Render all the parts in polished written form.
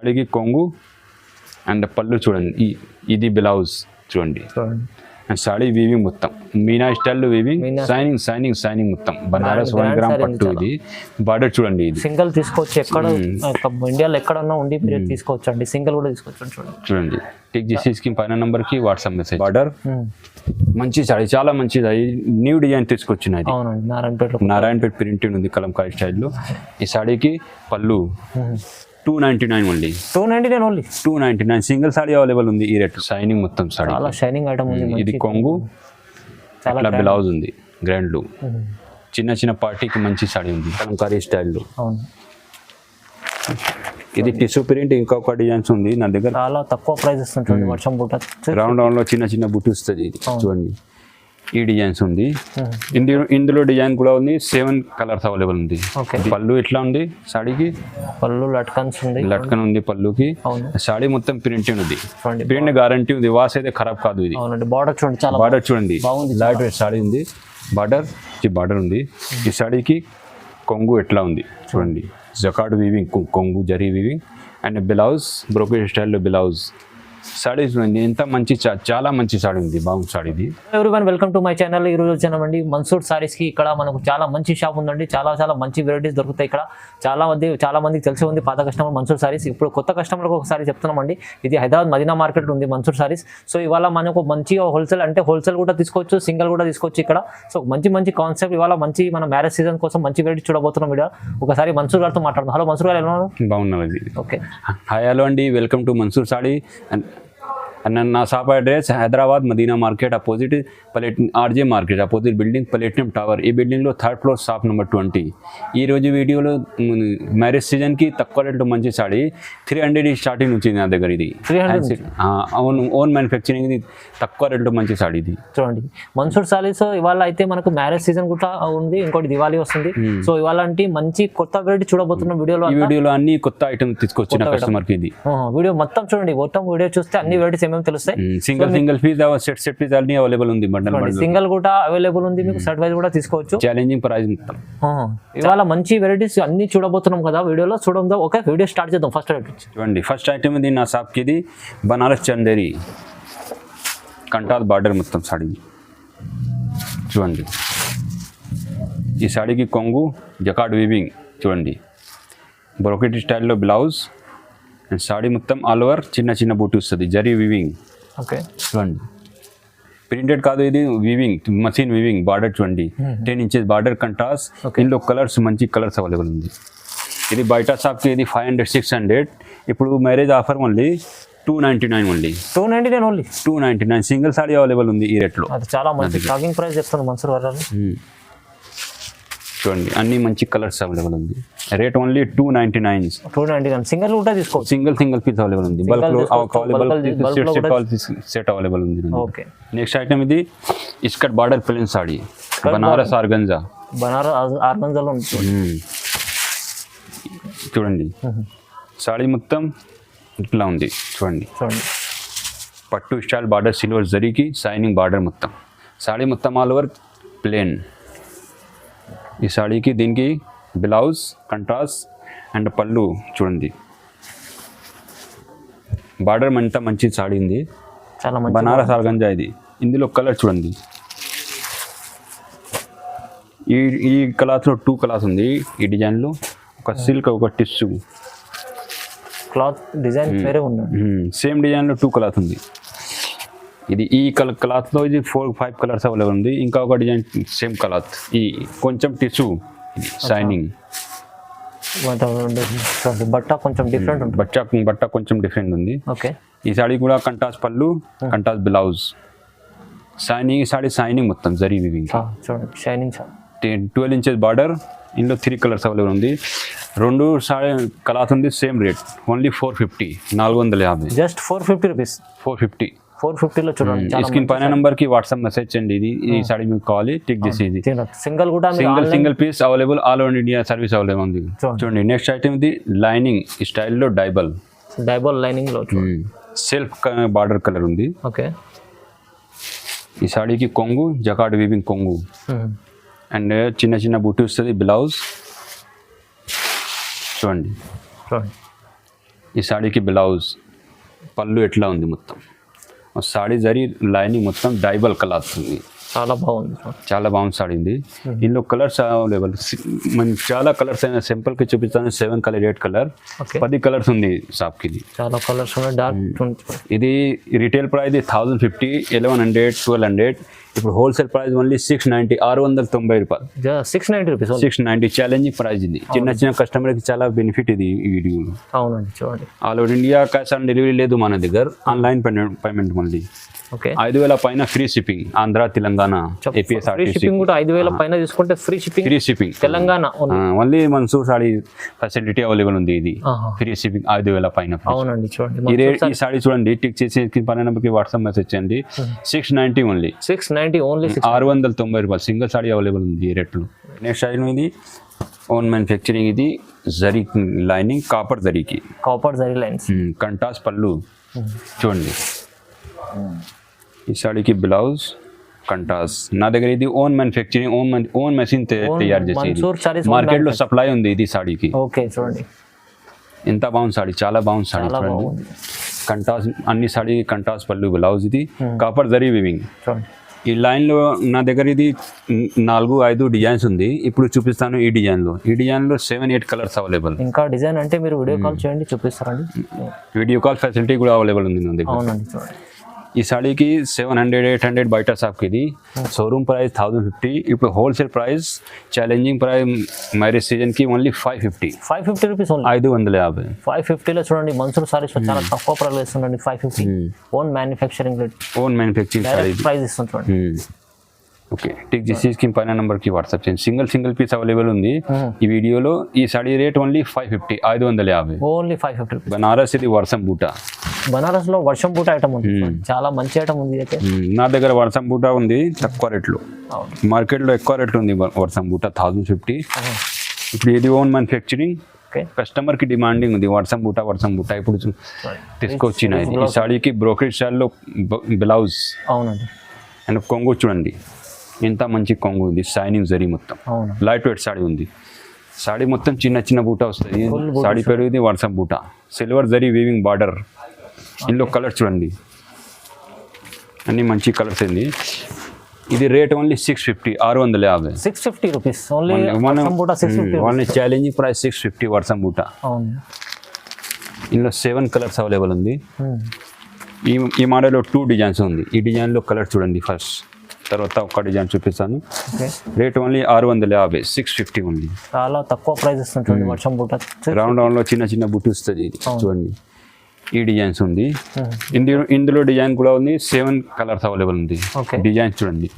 సాడీకి కొంగు అండ్ పళ్ళు చూడండి, ఇది బ్లౌజ్ చూడండి. అండ్ సాడీ వీవింగ్ మొత్తం మీనా స్టైల్ వీవింగ్, షైనింగ్ మొత్తం బనారస్ 1 గ్రామ్ పట్టు. ఇది బార్డర్ చూడండి, ఇది సింగిల్ తీసుకోవచ్చు, ఎక్కడ ఇండియాలో ఎక్కడన్నా ఉండి మీరు తీసుకోవచ్చు అండి. సింగిల్ కూడా తీసుకోవచ్చు చూడండి. టిక్ చేసి పైన నంబర్ కి వాట్సాప్ మెసేజ్. బార్డర్ మంచి సాడీ, చాలా మంచిది. అది న్యూ డిజైన్ తీసుకొచ్చినది, నారాయణపేట ప్రింటెడ్ ఉంది కలంకారీ స్టైల్లో. ఈ సాడీకి పళ్ళు 299 only. 299 only. 299 single saree available ఉంది. ఈ రేట్ షైనింగ్ మొత్తం సాడీ, చాలా షైనింగ్ ఐటమ్ ఉంది. ఇది కొంగు, చాలా బ్లౌజ్ ఉంది గ్రాండ్. చిన్న పార్టీకి మంచి సాడీ ఉంది కలంకారీ స్టైల్లో. ఇది టిష్యూ ప్రింట్, ఇంకొక డిజైన్స్ ఉంది నా దగ్గర. చాలా తక్కువ ప్రైస్ ఇస్తుంది. వర్షం పూట రౌండ్ లో చిన్న బుట్టి వస్తుంది. ఇది చూడండి, ఈ డిజైన్స్ ఉంది. ఇందులో డిజైన్ కూడా ఉంది. 7 కలర్స్ అవైలబుల్ ఉంది. పళ్ళు ఎట్లా ఉంది సాడీకి? పళ్ళు లట్కన్ ఉంది పళ్ళుకి. సాడీ మొత్తం ప్రింటెడ్ ఉంది, ప్రింట్ గ్యారంటీ ఉంది, వాష్ అయితే ఖరాబ్ కాదు. ఇది బార్డర్ చూడండి, చాలా బార్డర్ చూడండి, లైట్ వెయిట్ సాడీ ఉంది. బార్డర్ ఉంది. ఈ సాడీకి కొంగు ఎట్లా ఉంది చూడండి, జకార్డ్ వీవింగ్, కొంగు జరీ వీవింగ్ అండ్ బ్లౌజ్ బ్రోకేజ్ స్టైల్లో బ్లౌజ్. సాడీ చూడండి ఎంత మంచి, చాలా మంచి సాడీ ఉంది, బాగుంది సాడీ ఇది. Everyone, welcome to my channel. ఈరోజు వచ్చామండి మన్సూర్ సారీస్ కి. ఇక్కడ మనకు చాలా మంచి షాప్ ఉందండి, చాలా మంచి వెరైటీస్ దొరుకుతాయి ఇక్కడ. చాలా మందికి తెలిసి ఉంది పాత కస్టమర్ మన్సూర్ సారీస్. ఇప్పుడు కొత్త కస్టమర్కి ఒకసారి చెప్తున్నామండి, ఇది హైదరాబాద్ మదీనా మార్కెట్ ఉంది మన్సూర్ సారీస్. సో ఇవాళ మనకు మంచిగా హోల్సేల్ కూడా తీసుకోవచ్చు, సింగిల్ కూడా తీసుకోవచ్చు ఇక్కడ. సో మంచి కాన్సెప్ట్ ఇవాళ మంచి మన మ్యారేజ్ సీజన్ కోసం మంచి వెరైటీ చూడబోతున్నాం. వీడియో ఒకసారి మన్సూర్ గారితో మాట్లాడుతున్నాం. హలో మన్సూర్ గారు, ఎలా ఉన్నారు? బాగున్నాను. ఓకే, హాయ్, హలో అండి, వెల్కమ్ టు మన్సూర్ సాడీ. నా shop address Hyderabad Madina market opposite RJ market opposite building platinum tower. ఈ బిల్డింగ్లో 3rd ఫ్లోర్ షాప్ నెంబర్ 20. ఈరోజు వీడియోలో మ్యారేజ్ సీజన్కి తక్కువ రేట్లో మంచి సాడీ 300 స్టార్టింగ్ వచ్చింది నా దగ్గర. ఇది ఓన్ మ్యానుఫ్యాక్చరింగ్, ఇది తక్కువ రేట్లో మంచి సాడీ. ఇది చూడండి మన్సూర్ సారీస్. ఇవాళ అయితే మనకు మ్యారేజ్ సీజన్ కూడా ఉంది, ఇంకోటి దివాళీ వస్తుంది. సో ఇవాళ మంచి కొత్త వెరైటీ చూడబోతున్నాం వీడియోలో. ఈ వీడియోలో అన్ని కొత్త ఐటమ్ తీసుకొచ్చిన కస్టమర్కి. ఇది వీడియో మొత్తం చూడండి, వీడియో చూస్తే అన్ని వెరైటీస్ తెలుస్తాయి. సింగిల్ పీస్, సెట్ పీస్ అన్ని అవైలబుల్ ఉంది. సింగిల్ కూడా అవైలబుల్ ఉంది, మీకు సెట్ వైజ్ కూడా తీసుకోవచ్చు. ఛాలెంజింగ్ ప్రైస్ మొత్తం. ఇవాళ మంచి వెరైటీస్ అన్ని చూడబోతున్నాం కదా వీడియోలో. చూడండి, ఓకే వీడియో స్టార్ట్ చేద్దాం. ఫస్ట్ ఐటమ్ ఇది నా షాప్ కి. ఇది బనారస్ చందేరి కంటాల్ బార్డర్ మొత్తం సాడీ చూడండి. ఈ సాడీకి కొంగు జకార్డ్ వీవింగ్ చూడండి, బ్రోకెట్ స్టైల్లో బ్లౌజ్ అండ్ సాడీ మొత్తం ఆల్ ఓవర్ చిన్న బూటీ వస్తుంది, జరీ వీవింగ్. ఓకే చూడండి, ప్రింటెడ్ కాదు, ఇది వీవింగ్, మషిన్ వీవింగ్. బార్డర్ చూడండి, 10 ఇంచెస్ బార్డర్ కంట్రాస్ట్. ఇందులో కలర్స్ మంచి కలర్స్ అవైలబుల్ ఉంది. ఇది బయట షాప్కి ఇది 500 600. ఇప్పుడు marriage offer only 299 only. 299 single saree available ఉంది ఈ రేట్లో. చాలా మంచి స్టార్టింగ్ ప్రైస్ చెప్తాను మన్సూర్ గారు. చూడండి, అన్ని మంచి కలర్స్ అవైలబుల్ ఉంది. Rate only 299. సింగిల్ కూడా తీసుకోవచ్చు. సింగిల్ పీస్ అవైలబుల్ ఉంది. సెట్ అవైలబుల్ ఉంది. నెక్స్ట్ ఐటమ్ ఇది ఇస్కట్ border plain sari Banaras organza. చూడండి, సాడీ మొత్తం ఇట్లా ఉంది చూడండి. పట్టు స్టైల్ బార్డర్, సిల్వర్ జరీకి షైనింగ్ బార్డర్ మొత్తం. సాడీ మొత్తం ఆల్ ఓవర్ ప్లేన్. ఈ సాడీకి దీనికి బ్లౌజ్ కంట్రాస్ట్ అండ్ పళ్ళు చూడండి. బార్డర్ అంతా మంచి సాడీ ఉంది, బనారస్ ఆర్గంజా. ఇది ఇందులో కలర్ చూడండి, ఈ కలర్స్లో 2 కలర్స్ ఉంది. ఈ డిజైన్లో ఒక సిల్క్, ఒక టిష్యూ క్లాత్ డిజైన్ వేరే ఉంది. సేమ్ డిజైన్లో 2 కలర్స్ ఉంది. ఇది ఈ క్లాత్లో ఇది 4-5 కలర్స్ అవైలబుల్ ఉంది. ఇంకా ఒక డిజైన్ సేమ్ క్లాత్, ఈ కొంచెం టిష్యూ షైనింగ్. బట్ట కొంచెం డిఫరెంట్ ఉంది. బట్ట కొంచెం డిఫరెంట్ ఉంది. ఓకే, ఈ సాడీ కూడా కంటాస్ పళ్ళు, కంటాస్ బ్లౌజ్, షైనింగ్. ఈ సాడీ షైనింగ్ మొత్తం zari weaving, shining. 12 inches border. ఇందులో 3 కలర్స్ అవైలబుల్ ఉంది. 2 సాడీ క్లాత్ ఉంది. Same rate only 450. 450. Just 450 rupees. 450లో చూడండి. స్క్రీన్ పైన నంబర్ కి వాట్సాప్ మెసేజ్ చేయండి. ఇది ఈ సాడీ మీకు కావాలి, టిక్ చేసి. ఇది సింగిల్ కూడా single piece available, all over India service available ఉంది. చూడండి, నెక్స్ట్ ఐటమ్ ఇది లైనింగ్ స్టైల్లో డైబల్ లైనింగ్ లో సెల్ఫ్ బార్డర్ కలర్ ఉంది. ఓకే, ఈ సాడీకి కొంగు జకార్డ్ వీవింగ్ కొంగు అండ్ చిన్న బూటీ వస్తుంది. బ్లౌజ్ చూడండి, ఈ సాడీకి బ్లౌజ్ పళ్ళు ఎట్లా ఉంది మొత్తం సాడీ జరీ లైనింగ్ మొత్తం డైబల్ కలర్ ఉంది, చాలా బాగుంది. చాలా బాగుంది సాడీ ఉంది. ఇందులో కలర్స్ అవైలబుల్, మనం చాలా కలర్స్ అయినా సింపుల్కి చూపిస్తాను. 7 కలర్ 8 కలర్ ఓకే 10 కలర్స్ ఉంది షాప్కి. ఇది చాలా కలర్స్ ఉన్నాయి. డార్క్ ఇది రిటైల్ ప్రైస్ 1050, 1100, 1200. ఇప్పుడు హోల్సేల్ ప్రైస్ ఓన్లీ 690, 690 రూపాయలు. 690 రూపీస్. 690 challenging price. ఇది చిన్న కస్టమర్కి చాలా బెనిఫిట్ ఇది ఈ వీడియోలో. అవునండి చూడండి. All over India cash on delivery లేదు మన దగ్గర, ఆన్లైన్ పేమెంట్ మళ్ళీ. ఓకే 5000 పైన free shipping, Andhra Telangana free shipping కూడా 5000 పైన తీసుకుంటే free shipping Telangana only Mansoor saree facility available ఉంది. ఇది ఫ్రీ షిప్పింగ్ 5000 పైన. అవునండి చూడండి. ఈ సాడీ చూడండి, టిక్ చేసి పన్నెండు నెంబర్కి వాట్సాప్ మెసేజ్ చేయండి. 690 ఓన్లీ. 690 ఓన్లీ. 690 రూపాయలు సింగిల్ సాడీ అవైలబుల్ ఉంది ఈ రేట్లు. నెక్స్ట్ ఐటమ్ ఇది ఓన్ మ్యానుఫ్యాక్చరింగ్. ఇది జరీ లైనింగ్ కాపర్ జరీకి, కాపర్ జరీ లైన్స్, కంటాస్ పళ్ళు చూడండి. ఈ సాడీకి బ్లౌజ్ కంటాస్. నా దగ్గర ఇది ఓన్ మ్యానుఫ్యాక్చరింగ్, ఓన్ మెషిన్ తయారు చేసి మార్కెట్ లో సప్లై ఉంది ఇది సాడీకి. ఓకే చూడండి ఎంత బాగుంది సాడీ, చాలా బాగుంది సాడీ చూడండి. కంటాస్ అన్ని సాడీ కంటాస్ పళ్ళు బ్లౌజ్. ఇది కాపర్ జరీ వీవింగ్. ఈ లైన్లో నా దగ్గర ఇది 4-5 డిజైన్స్ ఉంది. ఇప్పుడు చూపిస్తాను ఈ డిజైన్లో. ఈ డిజైన్లో 7-8 కలర్స్ అవైలబుల్. ఇంకా డిజైన్ అంటే మీరు వీడియో కాల్ చేయండి, చూపిస్తారండి. వీడియో కాల్ ఫెసిలిటీ కూడా అవైలబుల్ ఉంది నా దగ్గర. అవునండి చూడండి. ఈ సాడీకి 700-800 బయట షాప్కి. ఇది షోరూమ్ ప్రైస్ 1050. ఇప్పుడు wholesale price challenging price marriage సీజన్కి ఓన్లీ 550 రూపీస్. 550. 550లో చూడండి మన్సూర్ సారీస్ చాలా తక్కువ ప్రైస్ ఇస్తుందండి. 550 own manufacturing rate, own manufacturing price ఇస్తుంది చూడండి. ఓకే టిక్ చేసి పైన నెంబర్కి వాట్సాప్ చేయండి. సింగిల్ పీస్ అవైలబుల్ ఉంది ఈ వీడియోలో. ఈ saree rate only 550, 550. Only 550 rupees. Banaras ఇది వర్షం బూట. బనారస్ లో వర్షం బూట ఐటమ్ ఉంది, చాలా మంచి ఐటమ్ ఉంది. అయితే నా దగ్గర వర్షం బూట ఉంది తక్కువ రేట్లో. మార్కెట్లో ఎక్కువ రేట్లు ఉంది వర్షం బూట 1050. ఇప్పుడు ఇది ఓన్ మ్యానుఫ్యాక్చరింగ్, కస్టమర్కి డిమాండింగ్ ఉంది వర్షం బూట. ఇప్పుడు తీసుకొచ్చిన ఈ సాడీకి బ్రోకెట్ స్టైల్లో బ్లౌజ్. అవునండి. అండ్ కొంగు చూడండి ఎంత మంచి కొంగు ఉంది, షైనింగ్ జరీ మొత్తం. లైట్ వెయిట్ సాడీ ఉంది. సాడీ మొత్తం చిన్న బూట వస్తుంది. సాడీ పేరు ఇది వర్షం బూట. Silver zari weaving border. ఇందులో కలర్ చూడండి అన్ని మంచి కలర్స్ ఉంది. ఇది rate only 650, 650. 650 rupees only. Only challenging price 650 వర్షం బూట. ఇందులో 7 కలర్స్ అవైలబుల్ ఉంది. ఈ మోడల్లో 2 డిజైన్స్ ఉంది. ఈ డిజైన్లో కలర్ చూడండి ఫస్ట్, తర్వాత ఒక డిజైన్ చూపిస్తాను. రేట్ ఓన్లీ 650, 650 ఉంది. చాలా తక్కువ ప్రైస్ ఇస్తుంది వర్షం బూట. రౌండ్ చిన్న బుట్టి వస్తుంది చూడండి. ఈ డిజైన్స్ ఉంది. ఇందులో డిజైన్ కూడా ఉంది. 7 కలర్స్ అవైలబుల్ ఉంది. డిజైన్ చూడండి.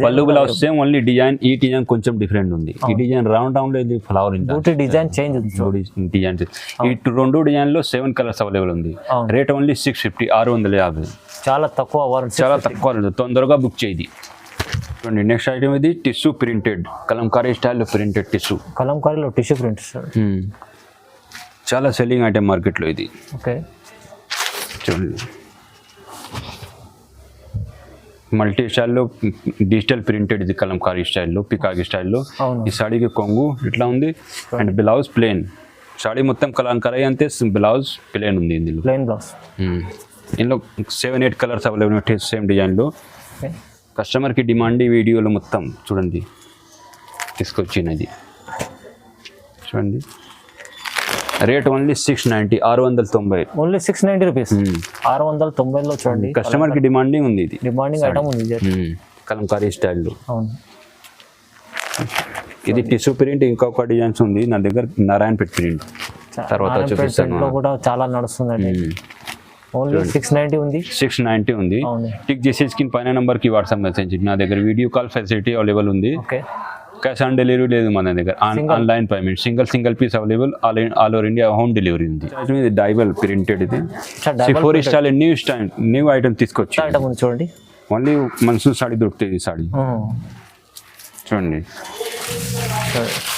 పళ్ళు బ్లౌజ్ సేమ్, ఓన్లీ డిజైన్ ఈ డిజైన్ కొంచెం డిఫరెంట్ ఉంది. ఈ డిజైన్ రౌండ్ లో ఇది ఫ్లవర్ డిజైన్ చేంజ్ డిజైన్. ఈ 2 డిజైన్ లో 7 కలర్స్ అవైలబుల్ ఉంది. Rate only 650, 650. చాలా తక్కువ, తొందరగా బుక్ చేయి. చూడండి నెక్స్ట్ ఐటమ్ ఇది టిష్యూ ప్రింటెడ్, కలంకారీ స్టైల్లో ప్రింటెడ్ టిష్యూ. కలంకారీలో టిష్యూ ప్రింట్ చాలా సెల్లింగ్ ఐటమ్ మార్కెట్లో ఇది. ఓకే చూడండి మల్టీ స్టైల్లో డిజిటల్ ప్రింటెడ్. ఇది కలంకారీ స్టైల్లో, పికాకి స్టైల్లో. ఈ సాడీకి కొంగు ఇట్లా ఉంది అండ్ బ్లౌజ్ ప్లేన్. సాడీ మొత్తం కలంకారీ అంతే, బ్లౌజ్ ప్లేన్ ఉంది. ఇందులో ప్లేన్ బ్లౌజ్. ఇందులో 7-8 కలర్స్ అవైలబుల్ ఉంటాయి సేమ్ డిజైన్లో. కస్టమర్కి డిమాండ్ ఈ వీడియోలో మొత్తం చూడండి తీసుకొచ్చినది. చూడండి రేట్ ఓన్లీ 690, 690. Only 690 rupees. 690లో చూడండి. కస్టమర్కి డిమాండింగ్ ఉంది. ఇది డిమాండింగ్ ఐటమ్ ఉంది కలంకారీ స్టైల్లో. అవును. ఇది టిష్యూ ప్రింట్. ఇంకొక డిజైన్స్ ఉంది నా దగ్గర, నారాయణపేట్ ప్రింట్. తర్వాత చూపిస్తాను. కూడా చాలా నడుస్తుందండి. ఓన్లీ 690 ఉంది. 690 ఉంది. టిక్ చేసి స్క్రీన్ పైన నెంబర్కి వాట్సాప్ మెసేజ్. నా దగ్గర వీడియో కాల్ ఫెసిలిటీ అవైలబుల్ ఉంది. క్యాష్ ఆన్ డెలివరీ లేదు మన దగ్గర, online payment. Single piece available, all over India home delivery ఉంది. ఇది డైబల్ ప్రింటెడ్. ఇది 4 స్టైల్ న్యూ ఐటమ్ తీసుకొచ్చి చూడండి. ఓన్లీ మన్సూర్ సాడీ దొరుకుతుంది. ఈ సాడీ చూడండి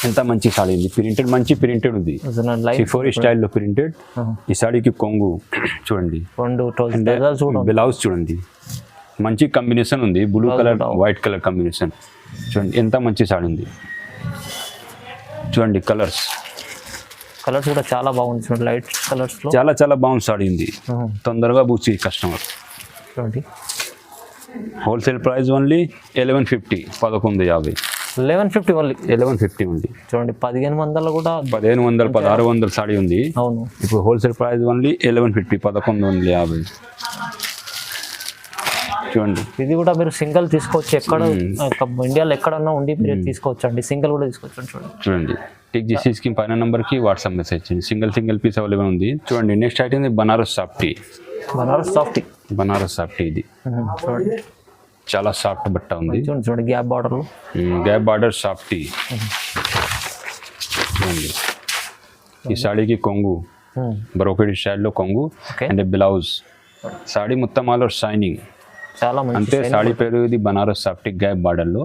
ఎంత మంచి సాడీ ఉంది. ప్రింటెడ్ మంచి ప్రింటెడ్ ఉంది. 4 స్టైల్లో ప్రింటెడ్. ఈ సాడీకి కొంగు చూడండి, బ్లౌజ్ చూడండి మంచి కాంబినేషన్ ఉంది. Blue colour white colour combination. చూడండి ఎంత మంచి సాడీ ఉంది. చూడండి కలర్స్ కలర్స్ కూడా చాలా బాగుంది చూడండి, లైట్ కలర్స్ లో. చాలా చాలా బాగుంది సాడీ ఉంది, తొందరగా బుక్ చేయి కస్టమర్. చూడండి హోల్సేల్ ప్రైస్ ఓన్లీ 1150, 1150. 1150 ఓన్లీ. 1150 ఉంది. చూడండి 1500 కూడా 1500, 1600 సాడీ ఉంది. అవును. ఇప్పుడు హోల్సేల్ ప్రైస్ ఓన్లీ 1150, 1150. చూడండి ఇది కూడా మీరు సింగిల్ తీసుకోవచ్చు, ఎక్కడ ఇండియాలో ఎక్కడన్నా ఉండి మీరు తీసుకోవచ్చు అండి, సింగిల్ కూడా తీసుకోవచ్చు. చూడండి చూడండి టిక్ చేసి స్కీమ్ పైన నెంబర్కి వాట్సాప్ మెసేజ్ చేయండి. సింగిల్ పీస్ అవైలబుల్ ఉంది. చూడండి నెక్స్ట్ ఐటమ్ ఇది Banaras softy. Banaras softy. Banaras softy ఇది చూడండి చాలా సాఫ్ట్ బట్ట ఉంది. చూడండి గ్యాప్ బార్డర్లో, గ్యాప్ బార్డర్ సాఫ్టీ. చూడండి ఈ సాడీకి కొంగు బ్రోకెడ్ స్టైల్లో కొంగు అండ్ బ్లౌజ్. సాడీ మొత్తం ఆల్ ఓవర్ షైనింగ్. చాలా మంచి అంటే సాడీ పేరు ఇది బనారస్ సాఫ్టీ. గ్యాప్ బార్డర్లో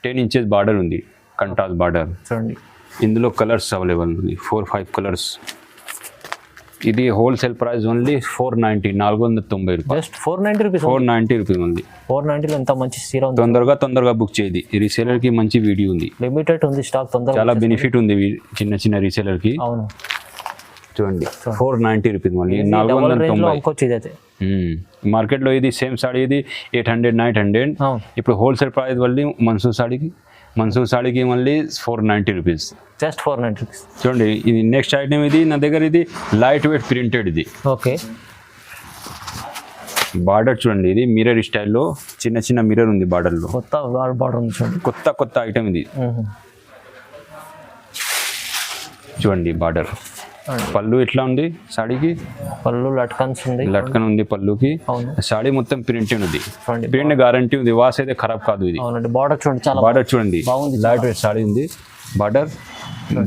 10 ఇంచెస్ బార్డర్ ఉంది, కంట్రాస్ట్ బార్డర్. చూడండి ఇందులో కలర్స్ అవైలబుల్ ఉంది, 4-5 కలర్స్. ఇది హోల్సేల్ ప్రైస్ ఓన్లీ 490, 490 రూపాయలు. Just 490 rupees. 490 రూపీస్ ఉంది. 490 ఎంత మంచి చీర ఉంది. తొందరగా బుక్ చేయది. ఈ రీసేలర్కి మంచి వీడియో ఉంది, లిమిటెడ్ ఉంది స్టాక్, తొందరగా చాలా బెనిఫిట్ ఉంది చిన్న రీసేలర్కి. అవును చూడండి 490 రూపీస్ మళ్ళీ 490. ఇదైతే మార్కెట్లో ఇది సేమ్ సాడీ ఇది 800, 900. ఇప్పుడు హోల్సేల్ ప్రైస్ మళ్ళీ మన్సూర్ సాడీకి మళ్ళీ 490 రూపీస్. Just 490 rupees. చూడండి ఇది నెక్స్ట్ ఐటమ్ ఇది నా దగ్గర ఇది లైట్ వెయిట్ ప్రింటెడ్. ఇది ఓకే బార్డర్ చూడండి, ఇది మిర్రర్ స్టైల్లో చిన్న మిర్రర్ ఉంది బార్డర్లో. కొత్త బార్డర్ ఉంది చూడండి, కొత్త ఐటమ్ ఇది. చూడండి బార్డర్. పళ్ళు ఎట్లా ఉంది సాడీకి? పళ్ళు లట్కన్స్ ఉంది, లట్కన్ ఉంది పళ్ళుకి. సాడీ మొత్తం ప్రింటెడ్ ఉంది, ప్రింట్ గ్యారంటీ ఉంది, వాష్ అయితే ఖరాబ్ కాదు ఇది. బార్డర్ చూడండి, చాలా బార్డర్ చూడండి లైట్ వెయిట్ సాడీ ఉంది.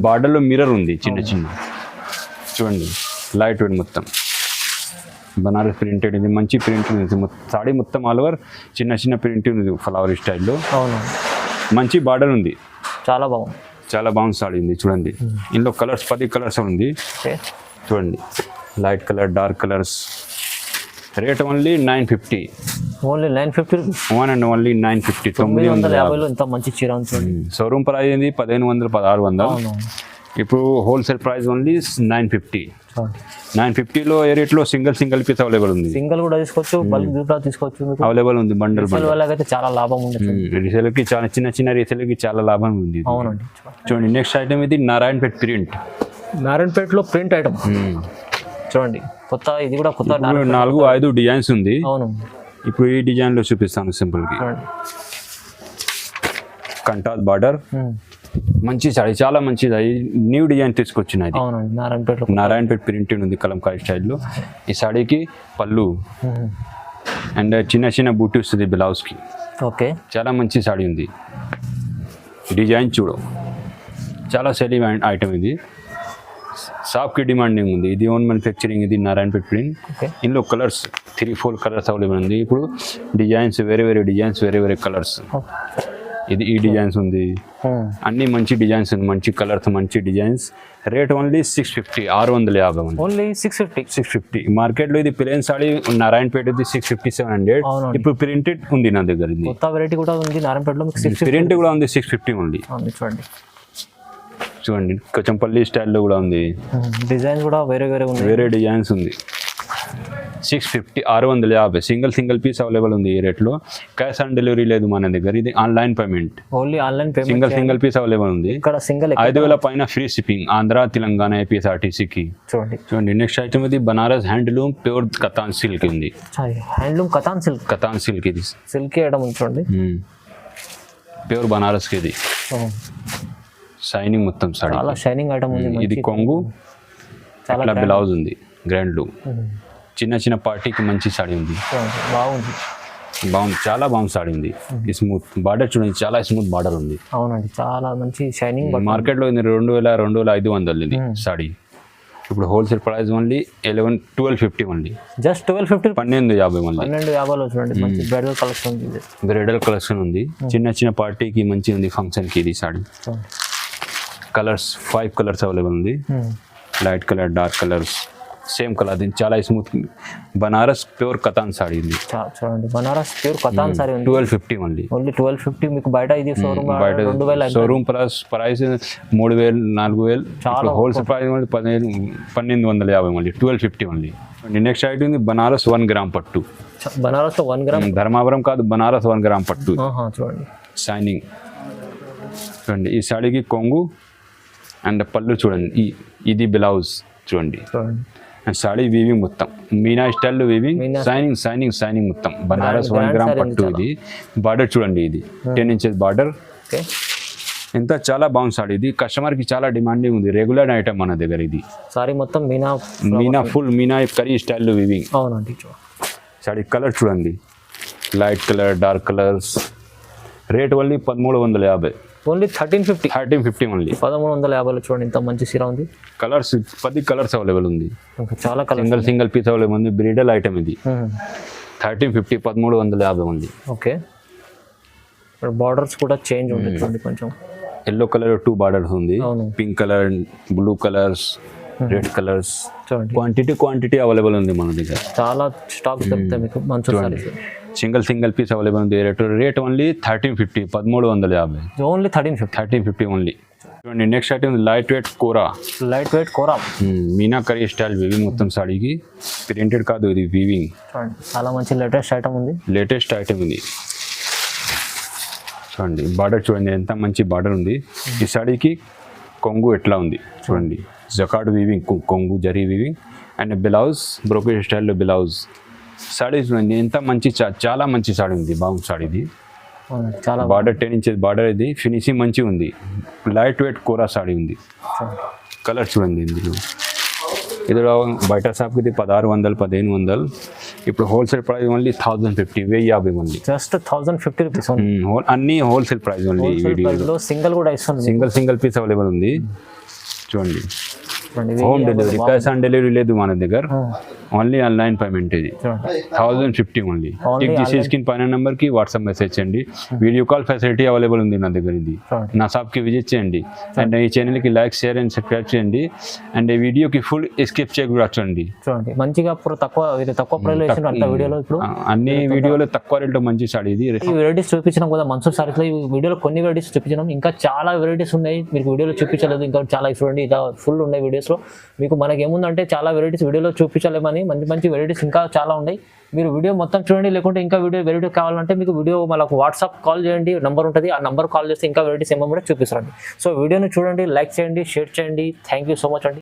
బార్డర్లో మిర్రర్ ఉంది చిన్న. చూడండి లైట్ వెయిట్ మొత్తం బనారస్ ప్రింటెడ్ ఇది, మంచి ప్రింట్ ఉంది. సాడీ మొత్తం ఆల్ ఓవర్ చిన్న ప్రింట్ ఉంది ఫ్లవర్ స్టైల్లో. మంచి బార్డర్ ఉంది, చాలా బాగుంది సాడీ ఉంది. చూడండి ఇందులో కలర్స్ 10 కలర్స్ ఉంది. చూడండి light colour, dark colours. Rate only 950. Only 950 rupees. One and only 950. 950 ఎంత మంచి చీర ఉంది. షోరూమ్ ప్రైస్ ఏంది 1500, 1600. ఇప్పుడు హోల్సేల్ ప్రైస్ ఓన్లీ 950. 950లో ఏ రేట్లో సింగిల్ పీస్ అవైలబుల్ ఉంది. సింగిల్ కూడా తీసుకోవచ్చు, బల్క్ కూడా తీసుకోవచ్చు, అవైలబుల్ ఉంది. బండల్ వాళ్ళకైతే చాలా లాభం ఉంది. రీసేలర్కి చాలా చిన్న రీసేలర్కి చాలా లాభం ఉంది. అవునండి. చూడండి నెక్స్ట్ ఐటమ్ ఇది నారాయణపేట్ ప్రింట్. నారాయణపేటలో ప్రింట్ ఐటమ్ చూడండి, కొత్త. ఇది కూడా కొత్త 4-5 డిజైన్స్ ఉంది. అవును. ఇప్పుడు ఈ డిజైన్లో చూపిస్తాను సింపుల్కి. కంటాస్ బార్డర్, మంచి సాడీ, చాలా మంచిది. న్యూ డిజైన్ తీసుకొచ్చిన ఇది. నారాయణపేట ప్రింటెడ్ ఉంది కలంకారీ స్టైల్లో. ఈ సాడీకి పళ్ళు అండ్ చిన్న బూటీ వస్తుంది బ్లౌజ్కి. ఓకే చాలా మంచి సాడీ ఉంది. డిజైన్ చూడు, చాలా సెలింగ్ ఐటమ్ ఇది. షాప్కి డిమాండింగ్ ఉంది. ఇది ఓన్ మ్యానుఫ్యాక్చరింగ్, ఇది నారాయణపేట ప్రింట్. ఇందులో కలర్స్ 3-4 కలర్స్ అవైలబుల్ ఉంది. ఇప్పుడు డిజైన్స్ వేరే డిజైన్స్, వేరే కలర్స్. ఇది ఈ డిజైన్స్ ఉంది, అన్ని మంచి డిజైన్స్ ఉంది, మంచి కలర్స్, మంచి డిజైన్స్. Rate only 650, 650. ఓన్లీ 650. మార్కెట్లో ఇది ప్లేన్ సాడీ నారాయణపేట ఇది 650, 700. ఇప్పుడు ప్రింటెడ్ ఉంది నా దగ్గర. ఇది కొత్త వెరైటీ కూడా ఉంది నారాయణపేటలో, ప్రింట్ కూడా ఉంది 650 ఉంది. చూడండి కొంచెంపల్లి స్టైల్లో కూడా ఉంది. డిజైన్ కూడా వేరే డిజైన్స్ ఉంది. 650, 650. సింగిల్ పీస్ అవైలబుల్ ఉంది ఈ రేట్లో. క్యాష్ ఆన్ డెలివరీ లేదు మన దగ్గర. ఇది online payment, only online payment. Single piece available ఉంది. ఇక్కడ సింగిల్ 5000 పైన ఫ్రీ షిప్పింగ్, ఆంధ్ర, తెలంగాణ, ఏపీఎస్ఆర్టీసీకి. చూడండి నెక్స్ట్ ఐటమ్ ఇది Banaras handloom pure katan silk ఉంది. హ్యాండ్లూమ్ కతాన్ సిల్క్ ఇది సిల్క్ ఐటమ్ ఉంది చూడండి, ప్యూర్ బనారస్కి. ఇది షైనింగ్ మొత్తం సాడీ, చాలా షైనింగ్ ఐటమ్ ఉంది. ఇది కొంగు, చాలా బ్లౌజ్ ఉంది, గ్రాండ్ లుక్. చిన్న పార్టీకి మంచి సాడీ ఉంది, బాగుంది, చాలా బాగుంది సాడీ ఉంది. స్మూత్ బార్డర్ చూడండి, చాలా స్మూత్ బార్డర్ ఉంది. అవునండి, చాలా మంచి షైనింగ్. మార్కెట్లో 2000-2500 ఇది సాడీ. ఇప్పుడు wholesale price only 1250 only. Just 1250. 1250 మళ్ళీ 1250లో చూడండి, మంచి బ్రైడల్ కలెక్షన్ ఉంది. బ్రైడల్ కలెక్షన్ ఉంది, చిన్న పార్టీకి మంచి ఉంది, ఫంక్షన్కి. ఇది సాడీ కలర్స్ 5 కలర్స్ అవైలబుల్ ఉంది. Light colour, dark colours. Same colour దీని చాలా స్మూత్ బనారస్ ప్యూర్ కతాన్ సాడీ ఇది చూడండి బనారస్ ప్యూర్ కతాన్ సారీ ఉంది 1250 ఓన్లీ 1250 మీకు బయట ఇది షోరూమ్ బయట 2000 షోరూమ్ ప్రైస్ 3000 4000 చాలా wholesale price 1250 only 1250 only. Next item ఉంది బనారస్ 1 గ్రామ్ పట్టు. బనారస్ 1 గ్రామ్ ధర్మావరం కాదు బనారస్ 1 గ్రామ్ పట్టు చూడండి షైనింగ్. చూడండి ఈ సాడీకి కొంగు అండ్ పళ్ళు చూడండి, ఇది బ్లౌజ్ చూడండి. అండ్ సాడీ వీవింగ్ మొత్తం Meena style weaving shining shining shining మొత్తం బనారస్ 1 గ్రామ్ పట్టు. ఇది బార్డర్ చూడండి, ఇది 10 ఇంచెస్ బార్డర్. ఎంత చాలా బాగుంది సాడీ. ఇది కస్టమర్కి చాలా డిమాండింగ్ ఉంది, రెగ్యులర్ ఐటమ్ మన దగ్గర. ఇది సారీ మొత్తం Meena full Meena curry style weaving. అవునండి. సాడీ కలర్ చూడండి, light colour dark colours. Rate only 1350. Only 1350 only 1350. చూడండి ఇంత మంచి సీర ఉంది. కలర్స్ 10 కలర్స్ అవైలబుల్ ఉంది, చాలా కలర్ సింగిల్ పీస్ అవైలబుల్ ఉంది. బ్రీడల్ ఐటమ్ ఇది 1350 1350 ఉంది. ఓకే బార్డర్స్ కూడా చేంజ్ ఉంటుంది చూడండి, కొంచెం ఎల్లో కలర్ 2 బార్డర్స్ ఉంది, pink colour blue colours red colours. చూడండి క్వాంటిటీ అవైలబుల్ ఉంది మన దగ్గర, చాలా స్టాక్ దొరుకుతాయి మీకు మంచి సారీస్. సింగిల్ పీస్ అవైలబుల్ ఉంది. Rate only 1350 1350 only 1350 only. చూడండి నెక్స్ట్ ఐటమ్ లైట్ వెయిట్ కోరా మీనా కరీ స్టైల్ వీవింగ్ మొత్తం సాడీకి. ప్రింటెడ్ కాదు ఇది వీవింగ్. చాలా మంచి లేటెస్ట్ ఐటమ్ ఉంది. ఇది చూడండి బార్డర్ చూడండి ఎంత మంచి బార్డర్ ఉంది. ఈ సాడీకి కొంగు ఎట్లా ఉంది చూడండి, జకార్డ్ వీవింగ్ కొంగు zari weaving and blouse brocade స్టైల్లో బ్లౌజ్. సాడీ చూడండి ఎంత మంచి చాలా మంచి సాడీ ఉంది, బాగుంది సాడీ. ఇది చాలా బార్డర్ 10 ఇంచెస్ బార్డర్. ఇది ఫినిషింగ్ మంచిగా ఉంది, లైట్ వెయిట్ కోరా సాడీ ఉంది. కలర్ చూడండి ఇందులో. ఇది బయట షాప్కి ఇది 1600 1500. ఇప్పుడు wholesale price only 1050 only. Just 1050 rupees అన్ని హోల్సేల్ ప్రైస్ ఓన్లీ. వీడియోలో సింగిల్ కూడా ఇస్తుంది, సింగిల్ పీస్ అవైలబుల్ ఉంది. చూడండి home delivery, cash on delivery లేదు మన దగ్గర, ఓన్లీ ఆన్లైన్ పేమెంట్. ఇది 1050 ఓన్లీ. టిక్ చేసి స్క్రీన్ పైన నెంబర్కి వాట్సాప్ మెసేజ్ చేయండి. వీడియో కాల్ ఫెసిలిటీ అవైలబుల్ ఉంది నా దగ్గర. ఇది నా షాప్కి విజిట్ చేయండి అండ్ ఈ ఛానల్కి లైక్ షేర్ అండ్ సబ్స్క్రైబ్ చేయండి అండ్ ఈ వీడియోకి ఫుల్ ఎస్కేప్ చేయకు చూడండి. చూడండి మంచిగా తక్కువ ప్రైస్ వీడియోలో. ఇప్పుడు అన్ని వీడియోలో తక్కువ రేట్లో మంచి సాడీ. ఇది ఈ వెరైటీస్ చూపించినాం కదా మన్సూర్ సారీస్లో. ఈ వీడియోలో కొన్ని వెరైటీస్ చూపించినాం, ఇంకా చాలా వెరైటీస్ ఉన్నాయి మీకు వీడియోలో చూపించలేదు. ఇంకా చాలా చూడండి ఇలా ఫుల్ ఉన్నాయి వీడియోస్లో. మీకు మనకి ఏముందంటే చాలా వెరైటీస్ వీడియోలో చూపించలేమని, మంచి వెరైటీస్ ఇంకా చాలా ఉన్నాయి. మీరు వీడియో మొత్తం చూడండి, లేకుంటే ఇంకా వెరైటీ కావాలంటే మీకు వీడియో మనకు వాట్సాప్ కాల్ చేయండి, నెంబర్ ఉంటుంది. ఆ నెంబర్ కాల్ చేస్తే ఇంకా వెరైటీస్ ఏమో కూడా చూపిస్తారండి. సో వీడియోని చూడండి, లైక్ చేయండి, షేర్ చేయండి. థ్యాంక్ యూ సో మచ్ అండి.